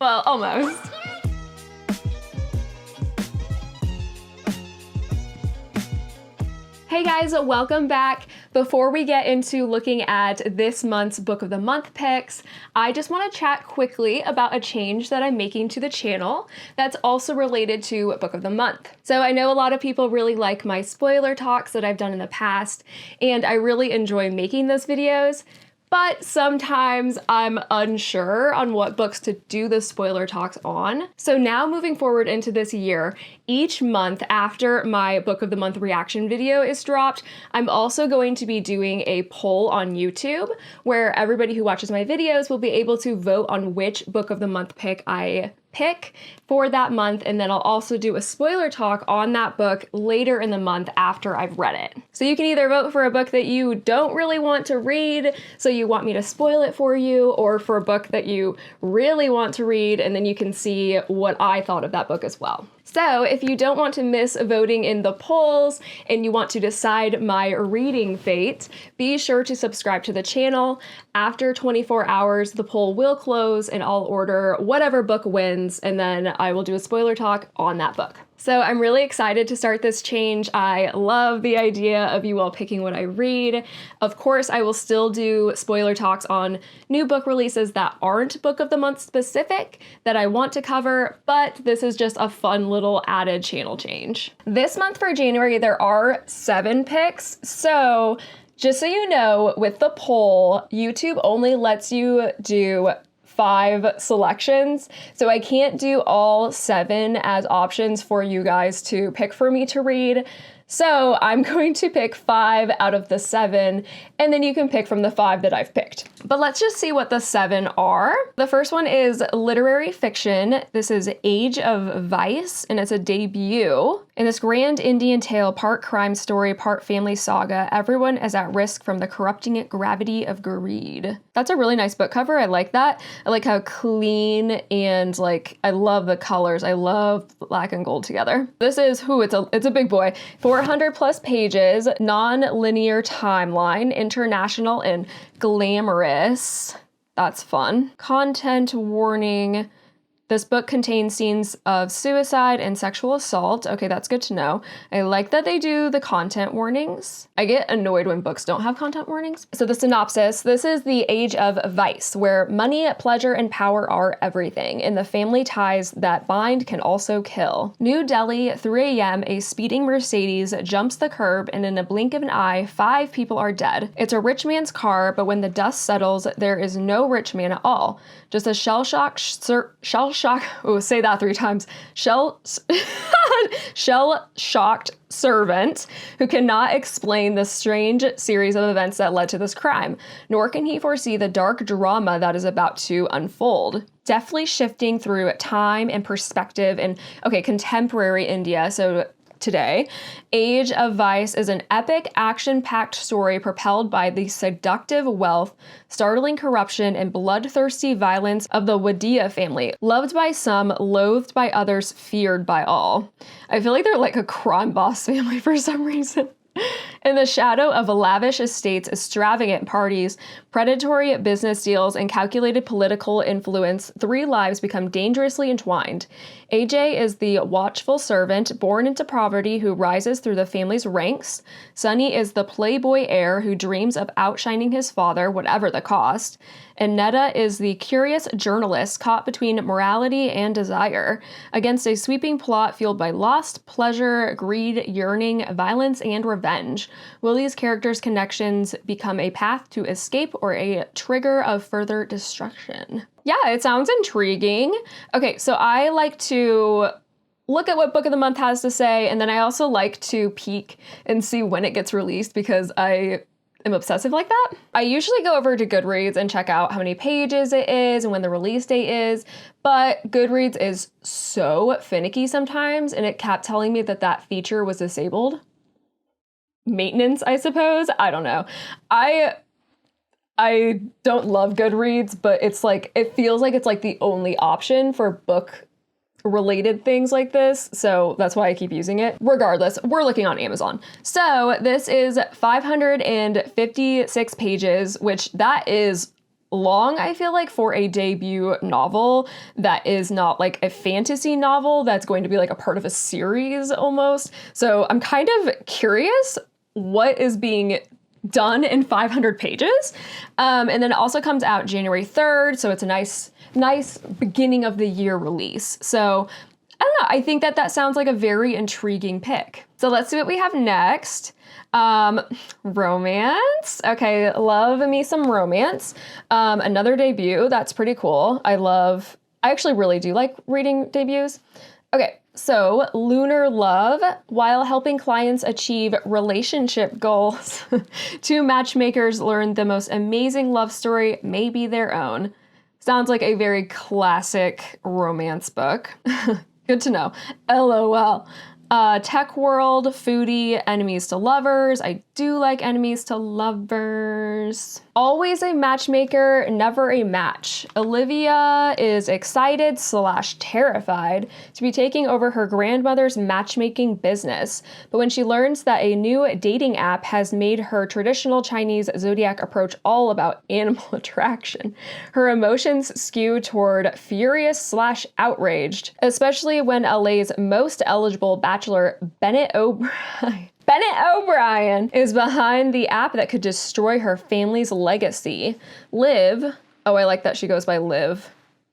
Well, almost. Hey guys, welcome back. Before we get into looking at this month's Book of the Month picks, I just want to chat quickly about a change that I'm making to the channel that's also related to Book of the Month. So I know a lot of people really like my spoiler talks that I've done in the past, and I really enjoy making those videos. But sometimes I'm unsure on what books to do the spoiler talks on. So now moving forward into this year, each month after my Book of the Month reaction video is dropped, I'm also going to be doing a poll on YouTube where everybody who watches my videos will be able to vote on which Book of the Month pick I pick for that month, and then I'll also do a spoiler talk on that book later in the month after I've read it. So you can either vote for a book that you don't really want to read, so you want me to spoil it for you, or for a book that you really want to read, and then you can see what I thought of that book as well. So if you don't want to miss voting in the polls and you want to decide my reading fate, be sure to subscribe to the channel. After 24 hours, the poll will close and I'll order whatever book wins, and then I will do a spoiler talk on that book. So I'm really excited to start this change. I love the idea of you all picking what I read. Of course, I will still do spoiler talks on new book releases that aren't Book of the Month specific that I want to cover, but this is just a fun little added channel change. This month for January, there are 7 picks. So just so you know, with the poll, YouTube only lets you do 5 selections, so I can't do all 7 as options for you guys to pick for me to read. So I'm going to pick 5 out of the 7, and then you can pick from the 5 that I've picked. But let's just see what the 7 are. The first one is literary fiction. This is Age of Vice, and it's a debut. In this grand Indian tale, part crime story, part family saga, everyone is at risk from the corrupting gravity of greed. That's a really nice book cover. I like that. I like how clean and I love the colors. I love black and gold together. This is, it's a big boy. 400 plus pages, non-linear timeline, international and glamorous. That's fun. Content warning. This book contains scenes of suicide and sexual assault. Okay, that's good to know. I like that they do the content warnings. I get annoyed when books don't have content warnings. So the synopsis, this is the age of vice, where money, pleasure, and power are everything, and the family ties that bind can also kill. New Delhi, 3 a.m., a speeding Mercedes jumps the curb, and in a blink of an eye, 5 people are dead. It's a rich man's car, but when the dust settles, there is no rich man at all. Just a shell-shocked say that 3 times. Shell-shocked servant who cannot explain the strange series of events that led to this crime, nor can he foresee the dark drama that is about to unfold. Deftly shifting through time and perspective in, contemporary India, so today, Age of Vice is an epic, action-packed story propelled by the seductive wealth, startling corruption, and bloodthirsty violence of the Wadia family. Loved by some, loathed by others, feared by all. I feel like they're like a crime boss family for some reason. In the shadow of lavish estates, extravagant parties, predatory business deals, and calculated political influence, 3 lives become dangerously entwined. AJ is the watchful servant born into poverty who rises through the family's ranks. Sunny is the playboy heir who dreams of outshining his father, whatever the cost. And Netta is the curious journalist caught between morality and desire, against a sweeping plot fueled by lust, pleasure, greed, yearning, violence, and revenge. Will these characters' connections become a path to escape or a trigger of further destruction? Yeah, it sounds intriguing. Okay, so I like to look at what Book of the Month has to say, and then I also like to peek and see when it gets released because I am obsessive like that. I usually go over to Goodreads and check out how many pages it is and when the release date is, but Goodreads is so finicky sometimes, and it kept telling me that that feature was disabled. Maintenance, I suppose. I don't know. I don't love Goodreads, but it's like, it feels like it's like the only option for book related things like this, so that's why I keep using it. Regardless, we're looking on Amazon. So this is 556 pages, which that is long, I feel like, for a debut novel that is not like a fantasy novel that's going to be like a part of a series almost. So I'm kind of curious what is being done in 500 pages. And then it also comes out January 3rd. So it's a nice beginning of the year release. So I don't know. I think that sounds like a very intriguing pick. So let's see what we have next. Romance. Okay, love me some romance. Another debut. That's pretty cool. I actually really do like reading debuts. Okay, so Lunar Love. While helping clients achieve relationship goals, two matchmakers learn the most amazing love story may be their own. Sounds like a very classic romance book. Good to know. LOL. Tech world, foodie, enemies to lovers. I do like enemies to lovers. Always a matchmaker, never a match. Olivia is excited / terrified to be taking over her grandmother's matchmaking business. But when she learns that a new dating app has made her traditional Chinese zodiac approach all about animal attraction, her emotions skew toward furious / outraged, especially when LA's most eligible bachelor, Bennett O'Brien is behind the app that could destroy her family's legacy. Liv, oh, I like that she goes by Liv.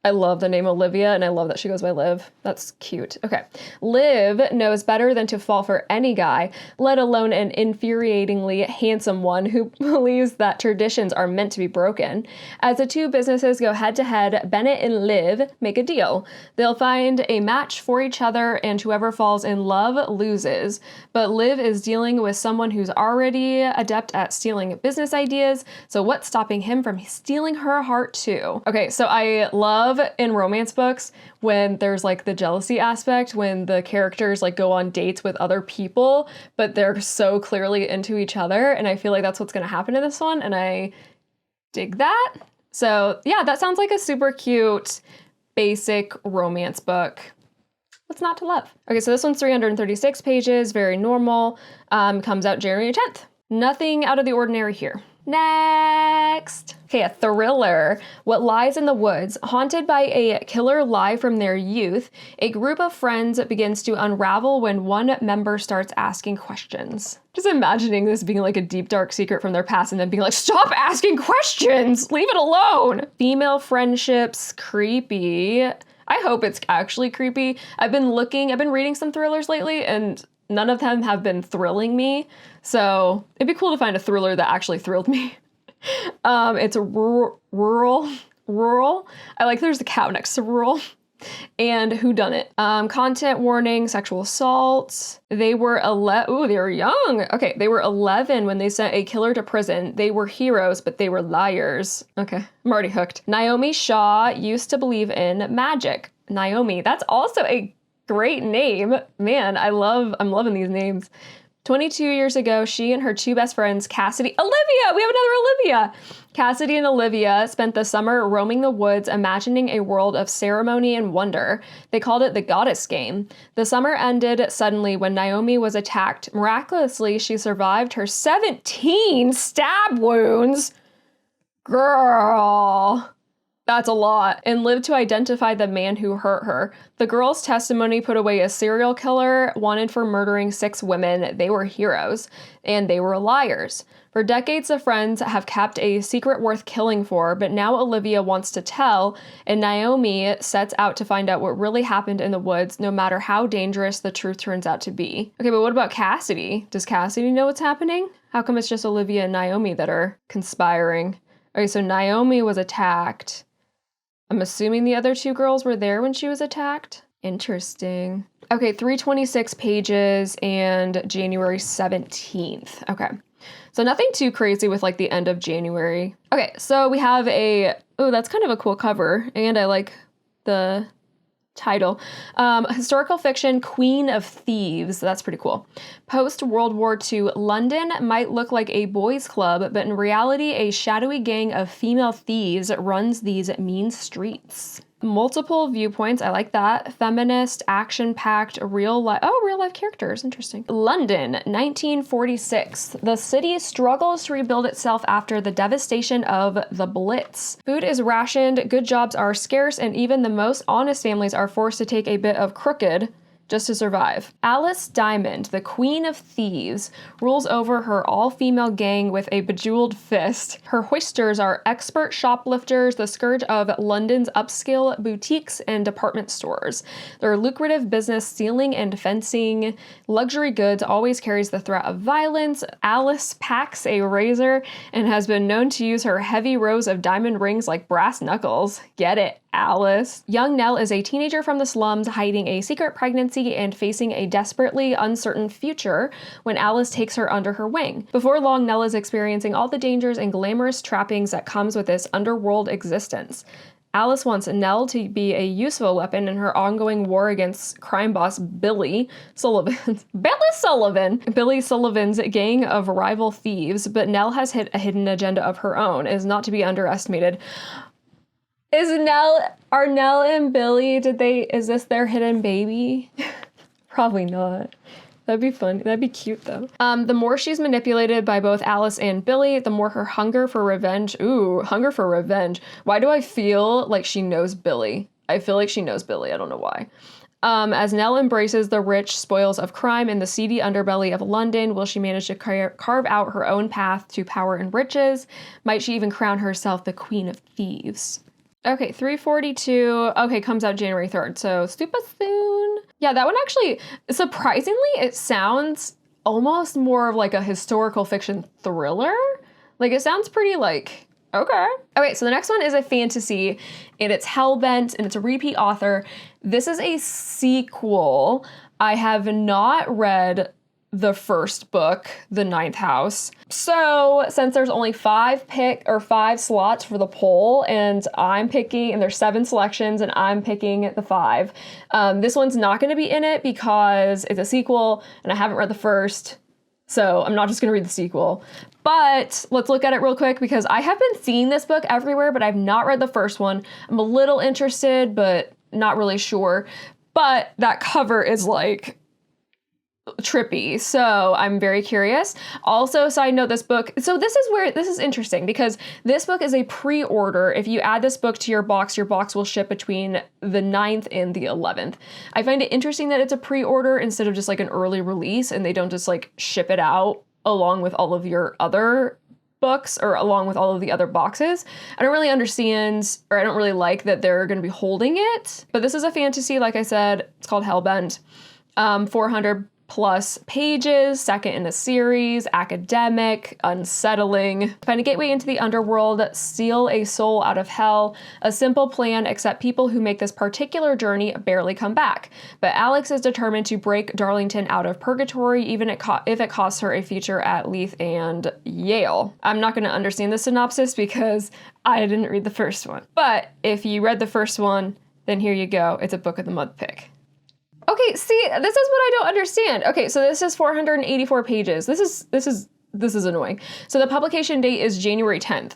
I love the name Olivia, and I love that she goes by Liv. That's cute. Okay. Liv knows better than to fall for any guy, let alone an infuriatingly handsome one who believes that traditions are meant to be broken. As the two businesses go head-to-head, Bennett and Liv make a deal. They'll find a match for each other, and whoever falls in love loses. But Liv is dealing with someone who's already adept at stealing business ideas, so what's stopping him from stealing her heart too? Okay, so I love in romance books when there's like the jealousy aspect, when the characters like go on dates with other people, but they're so clearly into each other. And I feel like that's what's going to happen in this one. And I dig that. So yeah, that sounds like a super cute, basic romance book. What's not to love? Okay, so this one's 336 pages, very normal, comes out January 10th. Nothing out of the ordinary here. Next. Okay, a thriller. What lies in the woods? Haunted by a killer lie from their youth, a group of friends begins to unravel when one member starts asking questions. Just imagining this being like a deep, dark secret from their past and then being like, stop asking questions! Leave it alone! Female friendships, creepy. I hope it's actually creepy. I've been reading some thrillers lately, and none of them have been thrilling me. So it'd be cool to find a thriller that actually thrilled me. It's a rural. I like there's a cow next to rural. And whodunit. Content warning, sexual assault. They were they were young. Okay, they were 11 when they sent a killer to prison. They were heroes, but they were liars. Okay, I'm already hooked. Naomi Shaw used to believe in magic. Naomi, that's also a great name. Man, I'm loving these names. 22 years ago, she and her two best friends, Cassidy, Olivia, we have another Olivia. Cassidy and Olivia spent the summer roaming the woods, imagining a world of ceremony and wonder. They called it the Goddess Game. The summer ended suddenly when Naomi was attacked. Miraculously, she survived her 17 stab wounds. Girl. That's a lot, and lived to identify the man who hurt her. The girl's testimony put away a serial killer wanted for murdering 6 women. They were heroes, and they were liars. For decades, the friends have kept a secret worth killing for, but now Olivia wants to tell, and Naomi sets out to find out what really happened in the woods, no matter how dangerous the truth turns out to be. Okay, but what about Cassidy? Does Cassidy know what's happening? How come it's just Olivia and Naomi that are conspiring? Okay, so Naomi was attacked. I'm assuming the other 2 girls were there when she was attacked. Interesting. Okay, 326 pages and January 17th. Okay, so nothing too crazy with like the end of January. Okay, so we have that's kind of a cool cover, and I like the title. Historical fiction, Queen of Thieves. That's pretty cool. Post-World War II, London might look like a boys' club, but in reality, a shadowy gang of female thieves runs these mean streets. Multiple viewpoints. I like that. Feminist, action-packed, real life. Oh, real life characters. Interesting. London, 1946. The city struggles to rebuild itself after the devastation of the Blitz. Food is rationed, good jobs are scarce, and even the most honest families are forced to take a bit of crooked just to survive. Alice Diamond, the Queen of Thieves, rules over her all-female gang with a bejeweled fist. Her hoisters are expert shoplifters, the scourge of London's upscale boutiques and department stores. Their lucrative business, stealing and fencing luxury goods, always carries the threat of violence. Alice packs a razor and has been known to use her heavy rows of diamond rings like brass knuckles. Get it, Alice. Young Nell is a teenager from the slums hiding a secret pregnancy and facing a desperately uncertain future when Alice takes her under her wing. Before long, Nell is experiencing all the dangers and glamorous trappings that comes with this underworld existence. Alice wants Nell to be a useful weapon in her ongoing war against crime boss Billy Sullivan. Billy Sullivan's gang of rival thieves, but Nell has hit a hidden agenda of her own, is not to be underestimated. Are Nell and Billy, is this their hidden baby? Probably not. That'd be fun. That'd be cute though. The more she's manipulated by both Alice and Billy, the more her hunger for revenge. Ooh, hunger for revenge. Why do I feel like she knows Billy? I feel like she knows Billy. I don't know why. As Nell embraces the rich spoils of crime in the seedy underbelly of London, will she manage to carve out her own path to power and riches? Might she even crown herself the Queen of Thieves? Okay, 342. Okay, comes out January 3rd, so super soon. Yeah, that one actually, surprisingly, it sounds almost more of like a historical fiction thriller. Like, it sounds pretty like, okay. Okay, so the next one is a fantasy, and it's Hellbent, and it's a repeat author. This is a sequel. I have not read the first book, The Ninth House. So since there's only five slots for the poll, and there's 7 selections, and I'm picking the 5. This one's not going to be in it because it's a sequel, and I haven't read the first, so I'm not just going to read the sequel. But let's look at it real quick because I have been seeing this book everywhere, but I've not read the first one. I'm a little interested, but not really sure. But that cover is like trippy, so I'm very curious. Also, side note, this is interesting because this book is a pre-order. If you add this book to your box will ship between the 9th and the 11th. I find it interesting that it's a pre-order instead of just like an early release, and they don't just like ship it out along with all of your other books or along with all of the other boxes. I don't really understand, or I don't really like that they're going to be holding it, but this is a fantasy, like I said. It's called Hellbent. 400 plus pages, second in a series, academic, unsettling. Find a gateway into the underworld, steal a soul out of hell. A simple plan, except people who make this particular journey barely come back. But Alex is determined to break Darlington out of purgatory, even if it costs her a future at Leith and Yale. I'm not going to understand the synopsis because I didn't read the first one. But if you read the first one, then here you go. It's a book of the month pick. Okay, see, this is what I don't understand. Okay, so this is 484 pages. This is annoying. So the publication date is January 10th.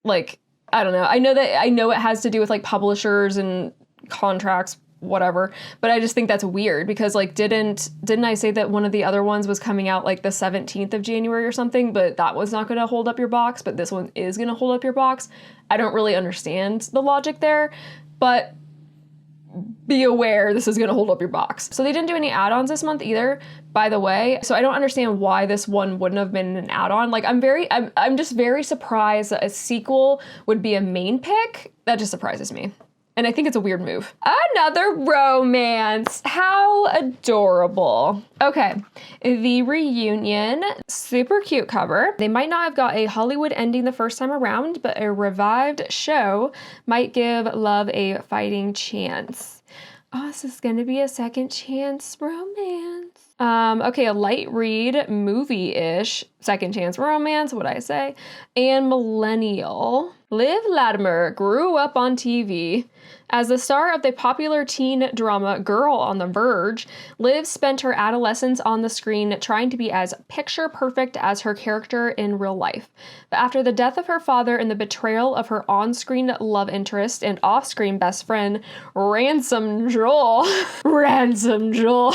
Like, I don't know. I know it has to do with like publishers and contracts, whatever, but I just think that's weird because like didn't I say that one of the other ones was coming out like the 17th of January or something, but that was not going to hold up your box, but this one is going to hold up your box. I don't really understand the logic there, but be aware this is going to hold up your box. So they didn't do any add-ons this month either, by the way. So I don't understand why this one wouldn't have been an add-on. Like I'm just very surprised that a sequel would be a main pick. That just surprises me. And I think it's a weird move. Another romance. How adorable. Okay, The Reunion. Super cute cover. They might not have got a Hollywood ending the first time around, but a revived show might give love a fighting chance. Oh, this is gonna be a second chance romance. Okay, a light read, movie-ish, second chance romance, what'd I say? And millennial. Liv Latimer grew up on TV. As the star of the popular teen drama Girl on the Verge, Liv spent her adolescence on the screen trying to be as picture-perfect as her character in real life. But after the death of her father and the betrayal of her on-screen love interest and off-screen best friend, Ransom Joel. Ransom Joel.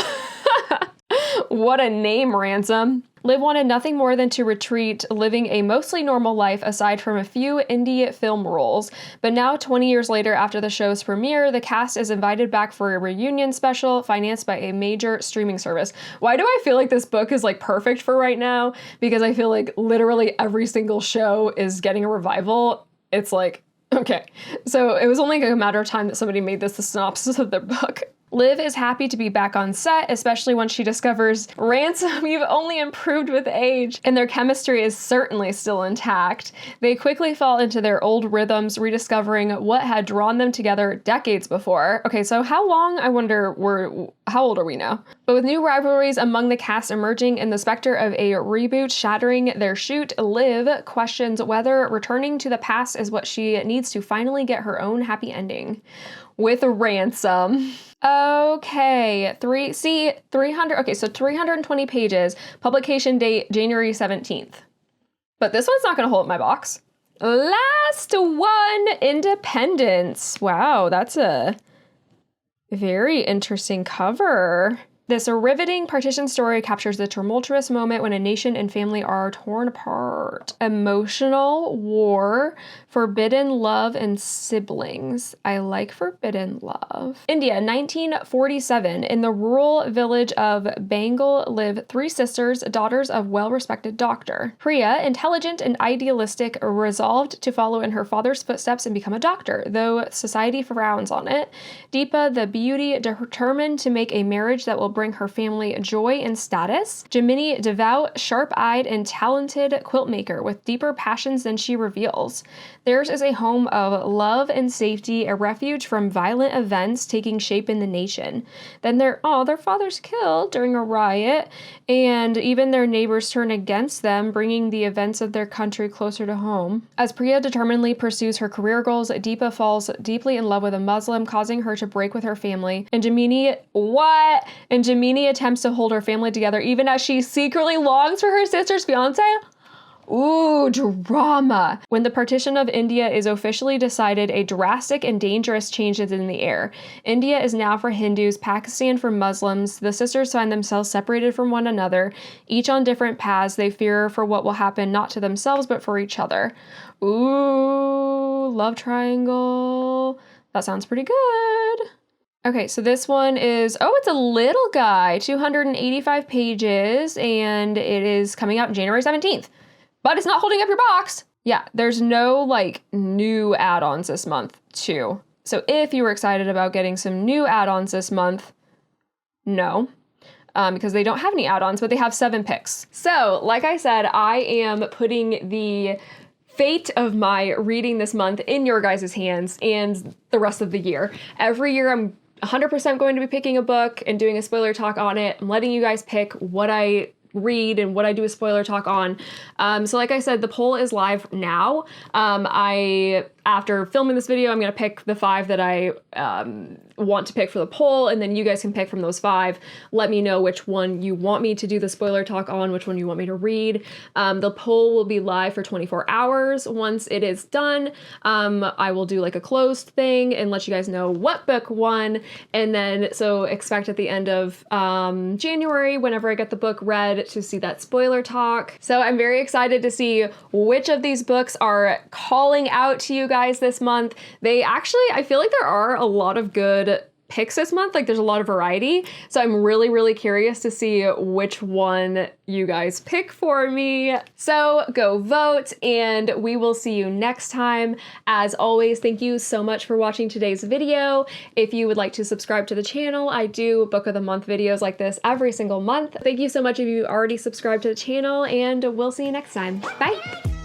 What a name, Ransom. Liv wanted nothing more than to retreat, living a mostly normal life aside from a few indie film roles. But now, 20 years later after the show's premiere, the cast is invited back for a reunion special financed by a major streaming service. Why do I feel like this book is like perfect for right now? Because I feel like literally every single show is getting a revival. It's like, okay. So it was only a matter of time that somebody made this the synopsis of their book. Liv is happy to be back on set, especially when she discovers, Ransom, you've only improved with age, and their chemistry is certainly still intact. They quickly fall into their old rhythms, rediscovering what had drawn them together decades before. Okay, so how long, I wonder, how old are we now? But with new rivalries among the cast emerging and the specter of a reboot shattering their shoot, Liv questions whether returning to the past is what she needs to finally get her own happy ending. With Ransom. Okay, 300, okay, so 320 pages, publication date January 17th. But this one's not gonna hold up my box. Last one, Independence. Wow, that's a very interesting cover. This riveting partition story captures the tumultuous moment when a nation and family are torn apart. Emotional, war, forbidden love, and siblings. I like forbidden love. India, 1947. In the rural village of Bengal live three sisters, daughters of well-respected doctor. Priya, intelligent and idealistic, resolved to follow in her father's footsteps and become a doctor, though society frowns on it. Deepa, the beauty, determined to make a marriage that will bring her family joy and status. Gemini, devout, sharp-eyed, and talented quilt maker with deeper passions than she reveals. Theirs is a home of love and safety, a refuge from violent events taking shape in the nation. Then their father's killed during a riot, and even their neighbors turn against them, bringing the events of their country closer to home. As Priya determinedly pursues her career goals, Deepa falls deeply in love with a Muslim, causing her to break with her family. And Gemini attempts to hold her family together even as she secretly longs for her sister's fiance. Ooh, drama. When the partition of India is officially decided, a drastic and dangerous change is in the air. India is now for Hindus, Pakistan for Muslims. The sisters find themselves separated from one another, each on different paths. They fear for what will happen not to themselves, but for each other. Ooh, love triangle. That sounds pretty good. Okay, so this one is, it's a little guy, 285 pages, and it is coming out January 17th. But it's not holding up your box. Yeah, there's no new add-ons this month too. So if you were excited about getting some new add-ons this month, no, because they don't have any add-ons, but they have 7 picks. So like I said, I am putting the fate of my reading this month in your guys' hands and the rest of the year. Every year I'm 100% going to be picking a book and doing a spoiler talk on it. I'm letting you guys pick what I read and what I do a spoiler talk on. So like I said, the poll is live now. After filming this video, I'm going to pick the 5 that I want to pick for the poll, and then you guys can pick from those 5. Let me know which one you want me to do the spoiler talk on, which one you want me to read. The poll will be live for 24 hours. Once it is done, I will do a closed thing and let you guys know what book won. And then, so expect at the end of January, whenever I get the book read, to see that spoiler talk. So I'm very excited to see which of these books are calling out to you guys this month. I feel like there are a lot of good picks this month. There's a lot of variety. So I'm really, really curious to see which one you guys pick for me. So go vote and we will see you next time. As always, thank you so much for watching today's video. If you would like to subscribe to the channel, I do book of the month videos like this every single month. Thank you so much if you already subscribed to the channel, and we'll see you next time. Bye.